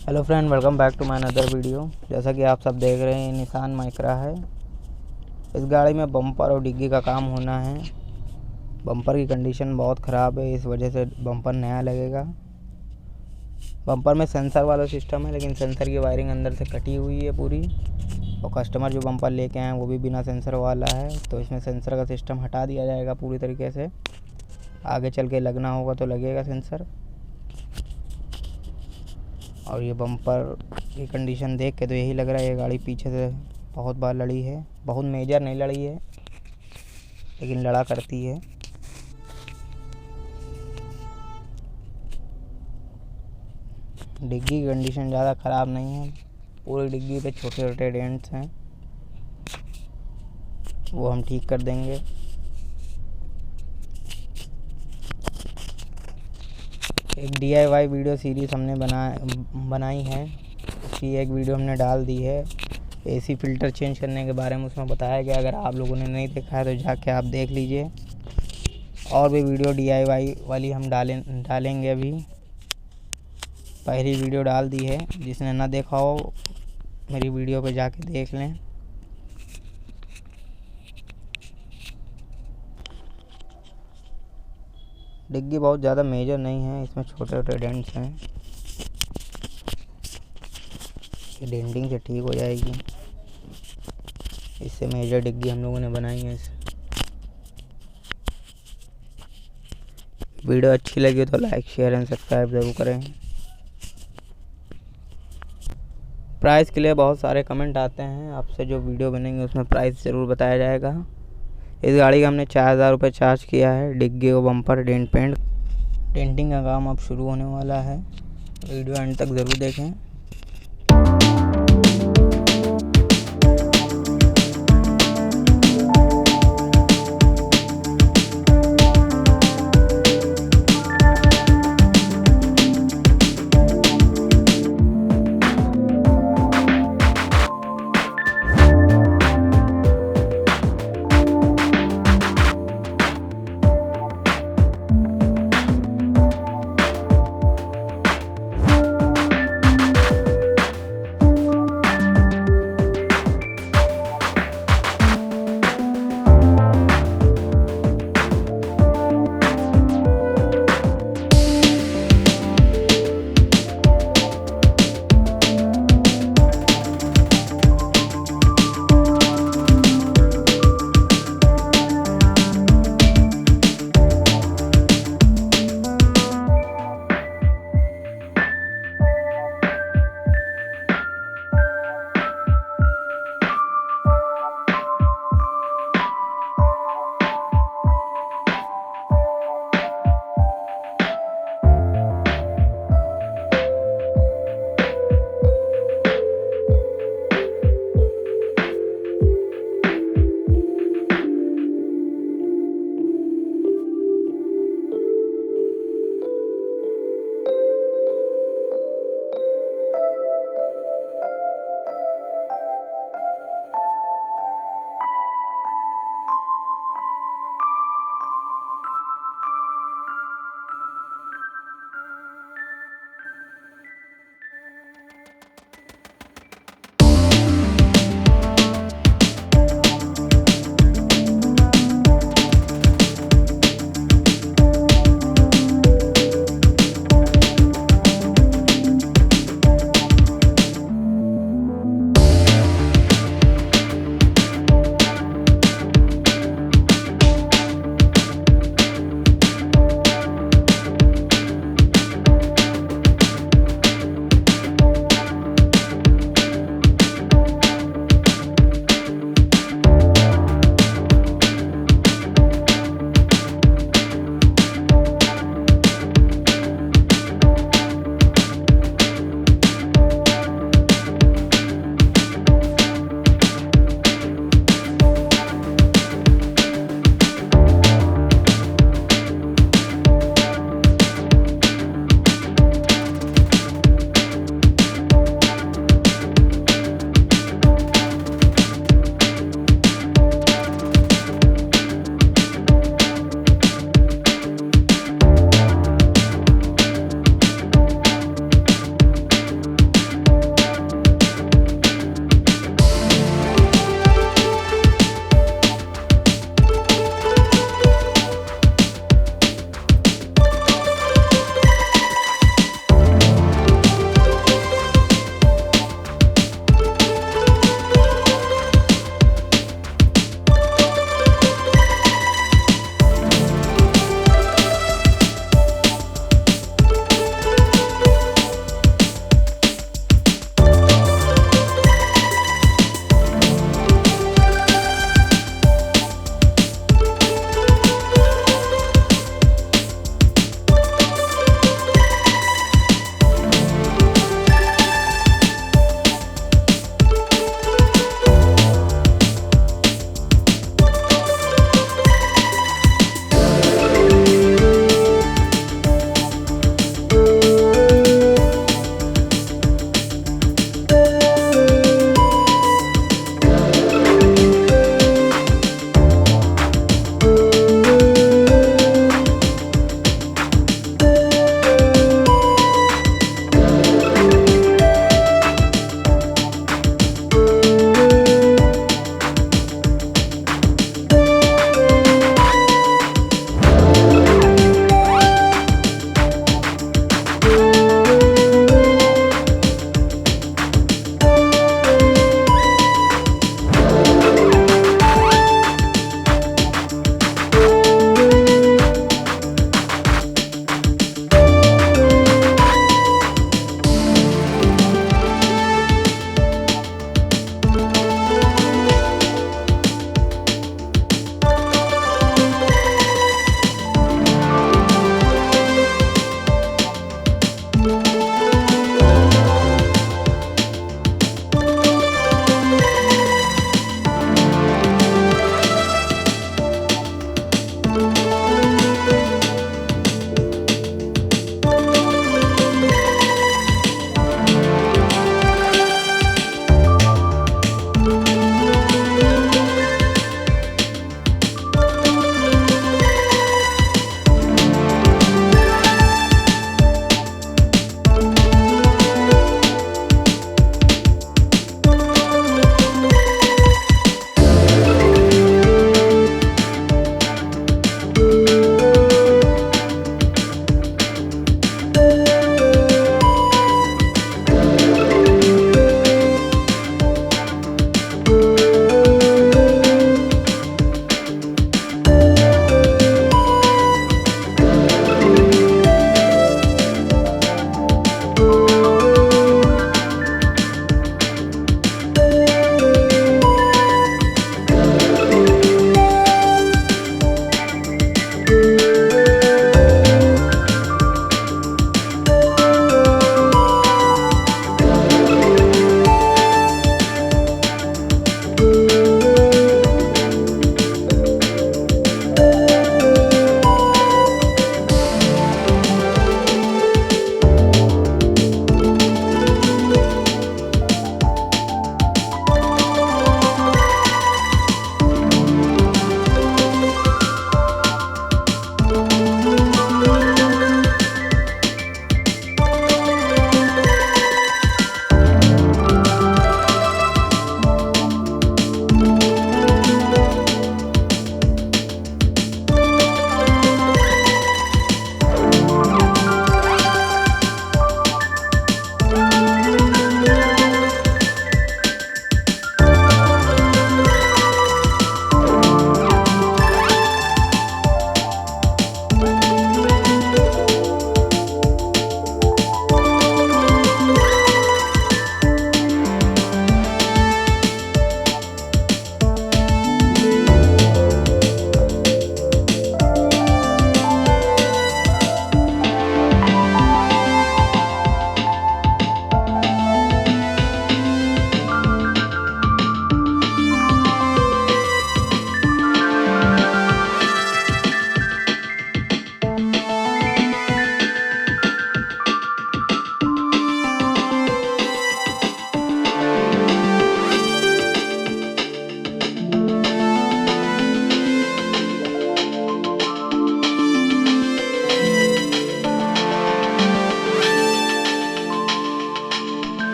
Hello friend, welcome back to my another video. जैसा कि आप सब देख रहे हैं, निसान माइक्रा है। इस गाड़ी में बम्पर और डिग्गी का काम होना है। बम्पर की कंडीशन बहुत ख़राब है, इस वजह से बम्पर नया लगेगा। बम्पर में सेंसर वाला सिस्टम है, लेकिन सेंसर की वायरिंग अंदर से कटी हुई है पूरी। और कस्टमर जो बम्पर लेके आए हैं वो भी बिना सेंसर वाला है, तो इसमें सेंसर का सिस्टम हटा दिया जाएगा पूरी तरीके से। आगे चल के लगना होगा तो लगेगा सेंसर। और ये बम्पर की कंडीशन देख के तो यही लग रहा है ये गाड़ी पीछे से बहुत बार लड़ी है। बहुत मेजर नहीं लड़ी है, लेकिन लड़ा करती है। डिग्गी की कंडीशन ज़्यादा ख़राब नहीं है, पूरी डिग्गी पे छोटे छोटे डेंट्स हैं, वो हम ठीक कर देंगे। एक DIY वीडियो सीरीज़ हमने बनाई है, उसकी एक वीडियो हमने डाल दी है। AC फ़िल्टर चेंज करने के बारे में उसमें बताया गया। अगर आप लोगों ने नहीं देखा है तो जाके आप देख लीजिए। और भी वीडियो DIY वाली हम डालेंगे। अभी पहली वीडियो डाल दी है, जिसने ना देखा हो मेरी वीडियो पे जाके देख लें। डिग्गी बहुत ज़्यादा मेजर नहीं है, इसमें छोटे छोटे डेंट्स हैं। ये डेंटिंग से ठीक हो जाएगी। इससे मेजर डिग्गी हम लोगों ने बनाई है। वीडियो अच्छी लगी तो लाइक, शेयर एंड सब्सक्राइब ज़रूर करें। प्राइस के लिए बहुत सारे कमेंट आते हैं, आपसे जो वीडियो बनेंगे उसमें प्राइस ज़रूर बताया जाएगा। इस गाड़ी का हमने 4000 रुपये चार्ज किया है। डिग्गी और बम्पर डेंटिंग का काम अब शुरू होने वाला है। वीडियो एंड तक ज़रूर देखें।